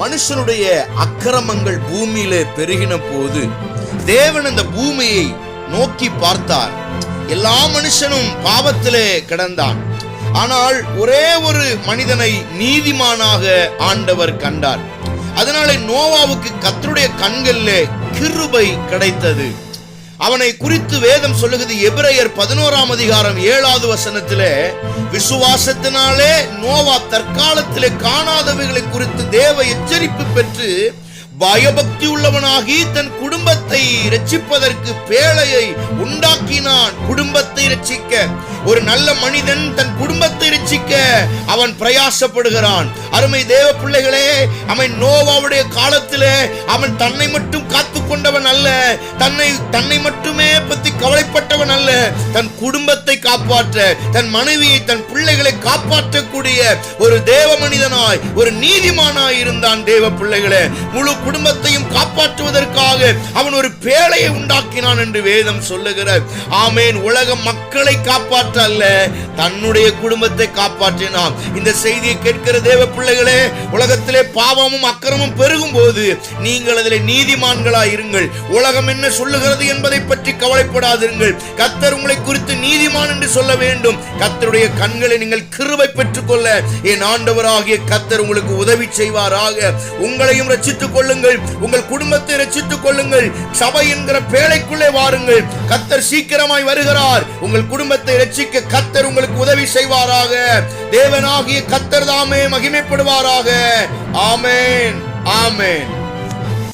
மனுஷனுடைய அக்கிரமங்கள் பூமியிலே பெருகின போது தேவன் அந்த பூமியை நோக்கி பார்த்தார். எல்லா மனுஷனும் பாவத்திலே கிடந்தான். ஆனால் ஒரே ஒரு மனிதனை நீதிமானாக ஆண்டவர் கண்டார். அதனாலே நோவாவுக்கு கர்த்தருடைய கண்களிலே கிருபை கிடைத்தது. அவனை குறித்து வேதம் சொல்லுகிறது. எபிரேயர் 11:7 விசுவாசத்தினாலே நோவா தற்காலத்திலே காணாதவைகளை குறித்து தேவ எச்சரிப்பு பெற்று பயபக்தி உள்ளவனாகி தன் குடும்பத்தை இரட்சிப்பதற்கு பேழையை உண்டாக்கினான். குடும்பத்தை இரட்சிக்க ஒரு நல்ல மனிதன் தன் குடும்பத்தை இரட்சிக்க அவன் பிரயாசப்படுகிறான். அருமை தேவ பிள்ளைகளே, அவன் நோவாவுடைய காலத்திலே அவன் தன்னை மட்டும் காத்து கொண்டவன் அல்ல, தன்னை மட்டுமே பற்றி கவலைப்பட்டவன் அல்ல, தன் குடும்பத்தை காப்பாற்ற, தன் மனைவியை தன் பிள்ளைகளை காப்பாற்றக்கூடிய ஒரு தேவ மனிதனாய் ஒரு நீதிமானாய் இருந்தான். தேவ பிள்ளைகளே, முழு குடும்பத்தையும் காப்பாற்றுவதற்காக அவன் ஒரு பேழையை உண்டாக்கினான் என்று வேதம் சொல்லுகிறார். ஆமேன். உலக மக்களை காப்பாற்ற அல்ல, தன்னுடைய குடும்பத்தை காப்பாற்றினான். இந்த செய்தியை கேட்கிற தேவ பிள்ளைகளே, உலகத்திலே பாவமும் அக்கிரமும் பெருகும் போது நீங்கள் அதிலே நீதிமான்களாய் இருங்கள். உலகம் என்ன சொல்லுகிறது என்பதை பற்றி கவலைப்படாதிருங்கள். கர்த்தர் உங்களை குறித்து நீதிமான் என்று சொல்ல வேண்டும். கர்த்தருடைய கண்களை நீங்கள் கிருபை பெற்றுக் கொள்ள என் ஆண்டவராகிய கர்த்தர் உங்களுக்கு உதவி செய்வாராக. உங்களையும் ரட்சித்துக் கொள்ளுங்கள், உங்கள் குடும்பத்தை ரட்சித்துக் கொள்ளுங்கள். சபை என்கிற பேழைக்குள்ளே வாருங்கள். கர்த்தர் சீக்கிரமாய் வருகிறார். உங்கள் குடும்பத்தை ரட்சிக்க கர்த்தர் உங்களுக்கு உதவி செய்வாராக. தேவனாகிய கர்த்தர் தாமே மகிமைப்படுவாராக. ஆமென், ஆமென்.